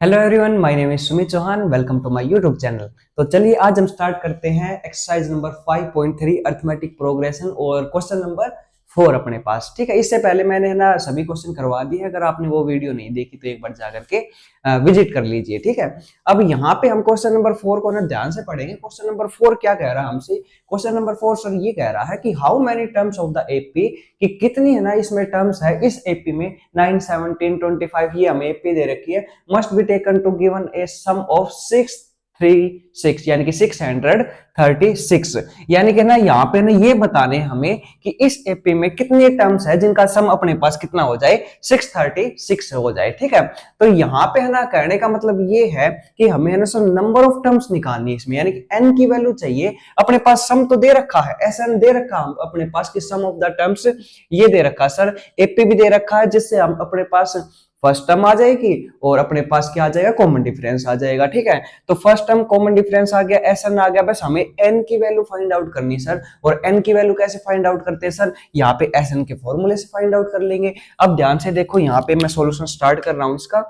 Hello everyone, my name is Sumit Chauhan. Welcome to my YouTube channel. तो चलिए आज हम स्टार्ट करते हैं एक्सरसाइज नंबर 5.3 अरिथमेटिक प्रोग्रेशन और क्वेश्चन नंबर 4 अपने पास। ठीक है, इससे पहले मैंने ना सभी क्वेश्चन करवा दिए हैं। अगर आपने वो वीडियो नहीं देखी तो एक बार जा करके विजिट कर लीजिए। ठीक है, अब यहाँ पे हम क्वेश्चन नंबर 4 को ना ध्यान से पढ़ेंगे। क्वेश्चन नंबर 4 क्या कह रहा है हमसे? क्वेश्चन नंबर 4 सर ये कह रहा है कि how many terms of the AP, कि कितनी है ना इसमें टर्म्स है इस एपी में। 9, 17, 25 ये हमें एपी दे रखी है। Must be taken to given a sum of 636, यानी कि 636, यानी कि ना यहाँ पे ना ये बताने हमें कि इस एपी में कितने टर्म्स है जिनका सम अपने पास कितना हो जाए, 636 हो जाए। ठीक है, तो यहाँ पे है ना कहने का मतलब ये है कि हमें है ना सर नंबर ऑफ टर्म्स निकालनी है इसमें, यानी कि n की वैल्यू चाहिए। अपने पास सम तो दे रखा है, SN दे रखा है अपने पास कि सम ऑफ द टर्म्स ये दे रखा है सर, एपी भी दे रखा है, जिससे हम अपने पास फर्स्ट टर्म आ जाएगी और अपने पास क्या आ जाएगा, कॉमन डिफरेंस आ जाएगा। ठीक है, तो फर्स्ट टर्म कॉमन डिफरेंस आ गया, SN आ गया, बस हमें n की वैल्यू फाइंड आउट करनी सर। और n की वैल्यू कैसे फाइंड आउट करते हैं सर? यहाँ पे SN के फॉर्मूले से फाइंड आउट कर लेंगे। अब ध्यान से देखो, यहाँ पे मैं सॉल्यूशन स्टार्ट कर रहा हूँ इसका।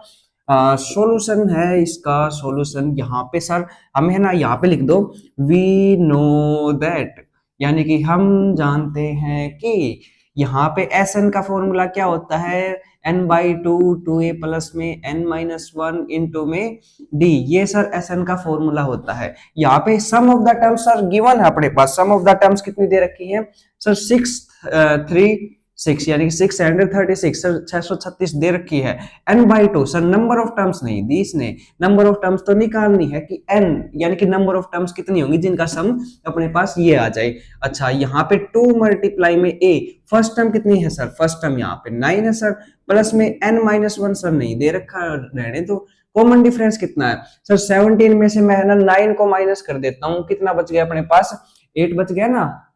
सॉल्यूशन है इसका, सॉल्यूशन यहाँ पे सर हमें है ना यहाँ पे लिख दो, वी नो दैट, यानी कि हम जानते हैं कि यहाँ पे एस एन का फॉर्मूला क्या होता है, n by two a plus में एन माइनस वन इंटू में डी, ये सर एस एन का फॉर्मूला होता है। यहाँ पे sum of the terms sir given है अपने पास, सम ऑफ द टर्म्स कितनी दे रखी है सर, 636, यानी कि 636 सर, 636 दे रखी है। N by two sir, number of terms नहीं दी इसने, नंबर ऑफ टर्म्स तो निकालनी है कि एन, यानी कि नंबर ऑफ टर्म्स कितनी होंगी जिनका सम अपने पास ये आ जाए। अच्छा, यहाँ पे 2 मल्टीप्लाई में ए, फर्स्ट टर्म कितनी है सर, फर्स्ट टर्म यहाँ पे 9 है सर, प्लस में एन माइनस वन सर नहीं दे रखा, रहने दो। कॉमन डिफरेंस कितना है सर, 17 में से मैं ना 9 को माइनस कर देता हूँ, कितना बच गया अपने पास, 8 बच गया ना।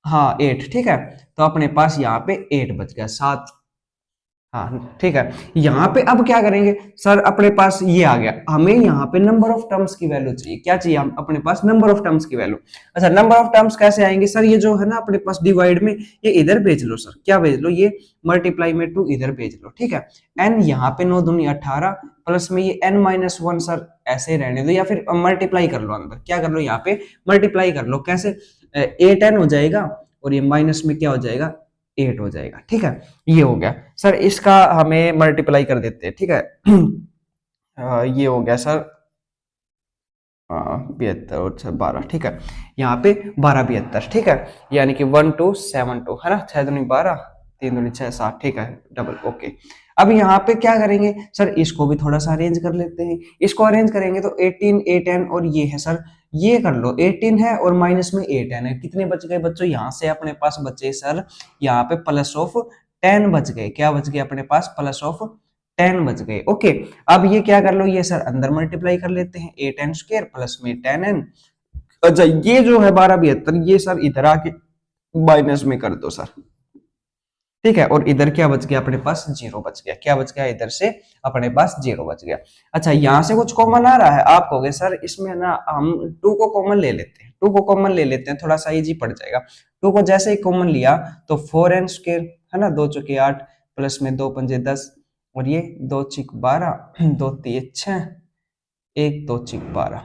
हाँ 8, ठीक है, तो अपने पास यहाँ पे 8 बच गया, 7। हाँ ठीक है, यहाँ पे अब क्या करेंगे सर, अपने पास ये आ गया, हमें यहाँ पे नंबर ऑफ टर्म्स की वैल्यू चाहिए। क्या चाहिए हम अपने पास, नंबर ऑफ टर्म्स की वैल्यू। अच्छा, नंबर ऑफ टर्म्स कैसे आएंगे सर, ये जो है ना अपने पास डिवाइड में, ये इधर भेज लो सर, क्या भेज लो, ये मल्टीप्लाई में 2 इधर भेज लो। ठीक है, एन यहाँ पे 9 दूनी 18, प्लस में ये एन माइनस वन सर ऐसे रहने दो, या फिर मल्टीप्लाई कर लो, अंदर क्या कर लो, यहाँ पे मल्टीप्लाई कर लो। कैसे, 8n हो जाएगा और ये माइनस में क्या हो जाएगा, 8 हो जाएगा। ठीक है, ये हो गया सर, इसका हमें मल्टीप्लाई कर देते हैं। ठीक है, ये हो गया सर 72 और 12। ठीक है, यहाँ पे 12 72। ठीक है, यानी कि 1272 है ना, 6 दूनी 12, 3 दूनी 6 7। ठीक है, डबल ओके। अब यहाँ पे क्या करेंगे सर, इसको भी थोड़ा सा अरेंज कर लेते हैं। इसको अरेंज करेंगे तो 18 8n और ये है सर, ये कर लो, 18 है और माइनस में 8n है, कितने बच गए बच्चों, यहाँ से अपने पास बचे सर, यहाँ पे प्लस ऑफ 10 बच गए। क्या बच गए अपने पास, प्लस ऑफ 10 बच गए। ओके, अब ये क्या कर लो, ये सर अंदर मल्टीप्लाई कर लेते हैं, 8n स्क्वायर प्लस में 10n। अच्छा, ये जो है 12 72, ये सर इधर आके माइनस में कर दो सर। ठीक है, और इधर क्या बच गया अपने पास, जीरो बच गया। क्या बच गया, इधर से अपने पास जीरो बच गया। अच्छा, यहां से कुछ कॉमन आ रहा है, आप कहोगे सर इसमें ना हम 2 को कॉमन ले लेते हैं, 2 को कॉमन ले लेते हैं, थोड़ा सा इजी पड़ जाएगा। 2 को जैसे ही कॉमन लिया तो 4n स्क्वायर है ना, 2 चौके 8, प्लस में 2 पंजे 10, और ये 2 छिक 12, 2 तिये 6, 1 2 छिक 12।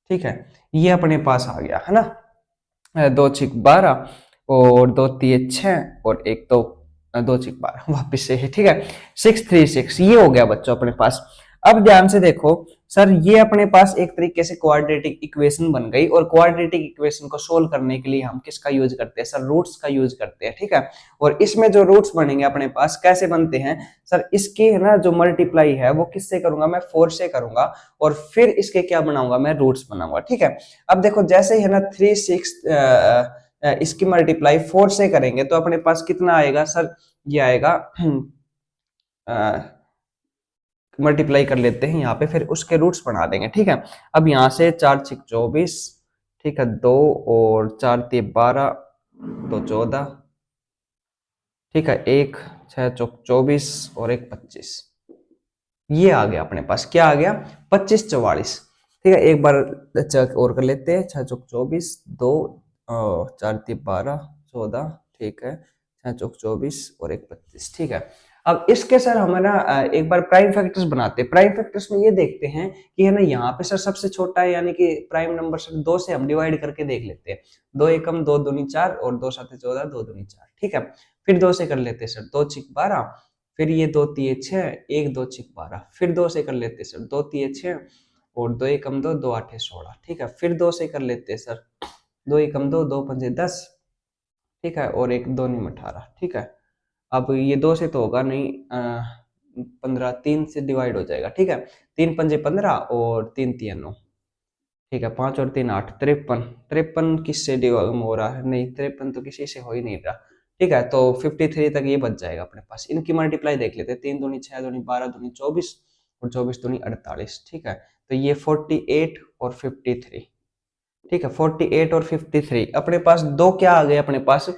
ठीक है, ये अपने पास आ गया है ना, 2 छिक 12 और 2 तिये 6 और 1 2, 2 छिक 12 वापिस से है। ठीक है, 636 ये हो गया बच्चों अपने पास। अब ध्यान से देखो सर, ये अपने पास एक तरीके से क्वाड्रेटिक इक्वेशन बन गई, और क्वाड्रेटिक इक्वेशन को सोल्व करने के लिए हम किसका यूज करते हैं सर, रूट्स का यूज करते हैं। ठीक है, और इसमें जो रूट्स बनेंगे अपने पास कैसे बनते हैं सर, इसके है ना जो मल्टीप्लाई है वो किससे करूंगा, मैं 4 से करूंगा, और फिर इसके क्या बनाऊंगा, मैं रूट्स बनाऊंगा। ठीक है, अब देखो जैसे ही है ना 3 6 इसकी मल्टीप्लाई 4 से करेंगे तो अपने पास कितना आएगा सर, ये आएगा मल्टीप्लाई कर लेते हैं यहाँ पे, फिर उसके रूट्स बना देंगे। ठीक है, अब यहाँ से 4 6 24, ठीक है, 2 और 4 3 12, 2 14, ठीक है, 1 6 चौक 24 और 1 25, ये आ गया अपने पास, क्या आ गया, 25 44। ठीक है, एक बार चेक और कर लेते हैं, 6 चौक 24, 2 4 3 12 14, ठीक है, 6 चौक 24 और 1 25। ठीक है, अब इसके सर हम है ना एक बार प्राइम फैक्टर्स बनाते हैं। प्राइम फैक्टर्स में ये देखते हैं कि है ना यहाँ पे सर सबसे छोटा है, यानी कि प्राइम नंबर सर 2 से हम डिवाइड करके देख लेते हैं। 2 एकम 2 दूनी 4 और 2 साते 14 2 दूनी 4, ठीक है। फिर 2 से कर लेते हैं सर 2 छिक 12, फिर ये 2 तिये 6, 1 2 छिक 12, फिर 2 से कर लेते हैं सर 2 तिये 6 और 2 एकम 2 2 आठे 16, ठीक है। फिर 2 से कर लेते हैं सर 2 एकम 2 2 पंजे 10, ठीक है, और एक 2 नीम 18, ठीक है। अब ये 2 से तो होगा नहीं, 15 3 से डिवाइड हो जाएगा, ठीक है। 3 पंजे 15 और 3 तिया 9, ठीक है। 5 और 3 8, 53। 53 किससे डिवाइड हो रहा है? नहीं, 53 तो किसी से हो ही नहीं रहा, ठीक है। तो 53 तक ये बच जाएगा अपने पास। इनकी मल्टीप्लाई देख लेते हैं। 3 दूनी 6 दूनी 12 दूनी 24 और 24 दूनी 48, ठीक है। तो ये 48 और 53, ठीक है। 48 और 53 अपने पास दो क्या आ गए, अपने पास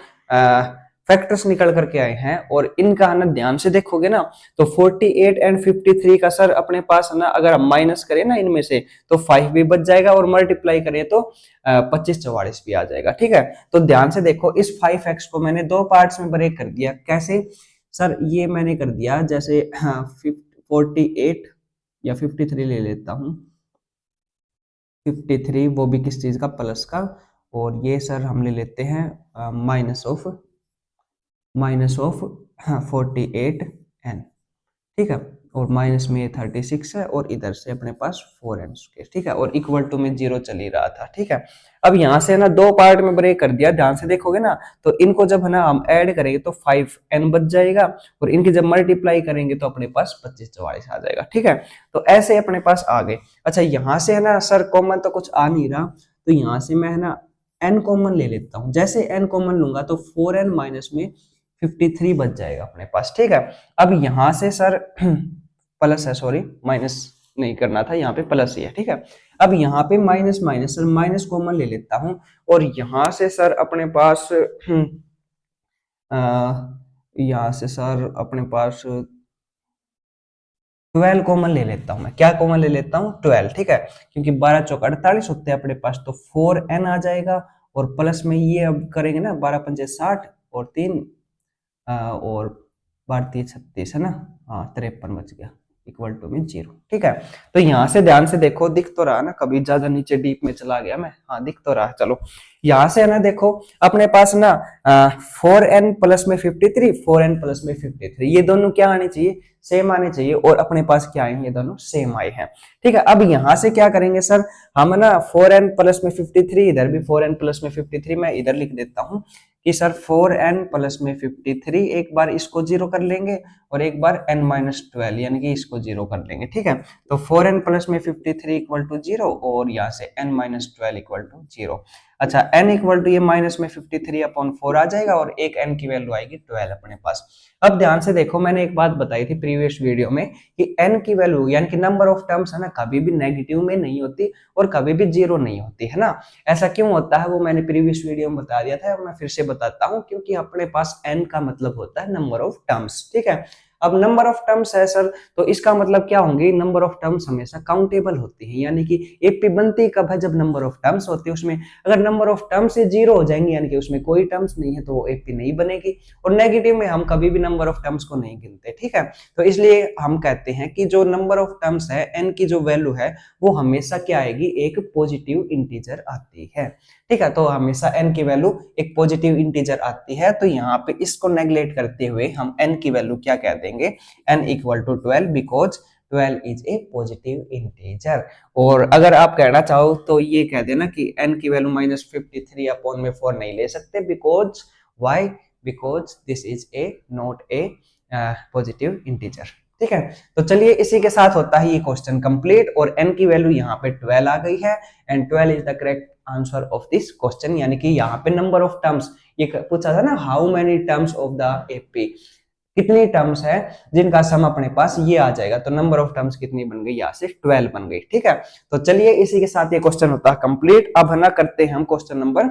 फैक्टर्स निकल करके आए हैं। और इनका ना ध्यान से देखोगे ना तो 48 एंड 53 का सर अपने पास ना अगर हम माइनस करें ना इनमें से तो 5 भी बच जाएगा और मल्टीप्लाई करें तो 25 44 भी आ जाएगा, ठीक है। तो ध्यान से देखो, इस 5x को मैंने दो पार्ट्स में ब्रेक कर दिया। कैसे सर? ये मैंने कर दिया जैसे 48 या 53 ले लेता हूँ, 53 वो भी किस चीज का? प्लस का। और ये सर हम ले लेते हैं माइनस ऑफ 48n, ठीक है। और माइनस में ये 36 है और इधर से अपने पास 4n स्क्वायर, ठीक है। और इक्वल टू में 0 चल ही रहा था, ठीक है। अब यहाँ से ना दो पार्ट में ब्रेक कर दिया। ध्यान से देखोगे ना तो इनको जब है ना हम ऐड करेंगे तो 5n बच जाएगा और इनकी जब मल्टीप्लाई करेंगे तो अपने पास 25 44 आ जाएगा, ठीक है। तो ऐसे अपने पास आ गए। अच्छा, यहाँ से है ना सर कॉमन तो कुछ आ नहीं रहा, तो यहाँ से मैं है ना n कॉमन ले लेता हूँ। जैसे n कॉमन लूंगा तो 4n माइनस में 53 बच जाएगा अपने पास, ठीक है। अब यहां से सर प्लस है, सॉरी माइनस नहीं करना था, यहाँ पे प्लस ही है, ठीक है। अब यहाँ पे minus minus, sir minus common ले लेता हूं और यहां से सर अपने पास यहाँ से सर अपने पास 12 कॉमन ले लेता हूं मैं। क्या कॉमन ले लेता हूं? 12, ठीक है। क्योंकि 12 चौक 48 होते हैं अपने पास, तो 4n आ जाएगा और प्लस में ये अब करेंगे ना 12 पंजे 60 और 3 और 12 36 है ना, हाँ 53 बच गया इक्वल टू में 0, ठीक है। तो यहाँ से ध्यान से देखो, दिख तो रहा ना, कभी ज्यादा नीचे डीप में चला गया मैं, हाँ दिख तो रहा। चलो यहाँ से है ना देखो अपने पास ना 4n प्लस में 53, 4n प्लस में 53, ये दोनों क्या आने चाहिए? सेम आने चाहिए। और अपने पास क्या आए हैं? ये दोनों सेम आए हैं, ठीक है। अब यहाँ से क्या करेंगे सर हम ना 4n प्लस में 53, इधर भी 4n प्लस में 53 मैं इधर लिख देता हूँ कि सर 4n प्लस में 53, एक बार इसको 0 कर लेंगे और एक बार n माइनस 12 यानी कि इसको 0 कर लेंगे, ठीक है। तो 4n प्लस में 53 इक्वल टू 0 और यहाँ से n माइनस 12 इक्वल टू 0। अच्छा, n इक्वल टू ये माइनस में 53 अपॉन 4 आ जाएगा और एक n की वैल्यू आएगी 12 अपने पास। अब ध्यान से देखो, मैंने एक बात बताई थी प्रीवियस वीडियो में कि n की वैल्यू यानी कि नंबर ऑफ टर्म्स है ना कभी भी नेगेटिव में नहीं होती और कभी भी 0 नहीं होती, है ना। ऐसा क्यों होता है वो मैंने प्रीवियस वीडियो में बता दिया था और मैं फिर से बताता हूँ, क्योंकि अपने पास n का मतलब होता है नंबर ऑफ टर्म्स, ठीक है। अब नंबर ऑफ टर्म्स है सर, तो इसका मतलब क्या होंगे? नंबर ऑफ टर्म्स हमेशा काउंटेबल होती है, यानी कि एपी बनती कब है? जब नंबर ऑफ टर्म्स होती है उसमें अगर नंबर ऑफ टर्म्स से 0 हो जाएंगे यानी कि उसमें कोई टर्म्स नहीं है तो वो एपी नहीं बनेगी। और नेगेटिव में हम कभी भी नंबर ऑफ टर्म्स को नहीं गिनते, ठीक है। तो इसलिए हम कहते हैं कि जो नंबर ऑफ टर्म्स है n की जो वैल्यू है वो हमेशा क्या आएगी? एक पॉजिटिव इंटीजर आती है, ठीक है। तो हमेशा n की वैल्यू एक पॉजिटिव इंटीजर आती है। तो यहाँ पे इसको नेग्लेक्ट करते हुए हम n की वैल्यू क्या कह देंगे? n equal to 12 because 12 is a positive integer. और अगर आप कहना चाहो तो ये कह देना कि n की वैल्यू माइनस 53 अपॉन में 4 नहीं ले सकते, because why? Because this is a not a positive integer, ठीक है। तो चलिए इसी के साथ होता है ये क्वेश्चन कंप्लीट और n की वैल्यू यहाँ पे 12 आ गई है and 12 is the correct answer of this question. यानी कि यहाँ पे नंबर ऑफ टर्म्स ये पूछा था ना, how many terms of the AP, कितनी टर्म्स है जिनका सम अपने पास ये आ जाएगा। तो नंबर ऑफ टर्म्स कितनी बन गई? यहाँ से 12 बन गई, ठीक है। तो चलिए इसी के साथ ये क्वेश्चन होता है कंप्लीट। अब है ना करते हैं हम क्वेश्चन नंबर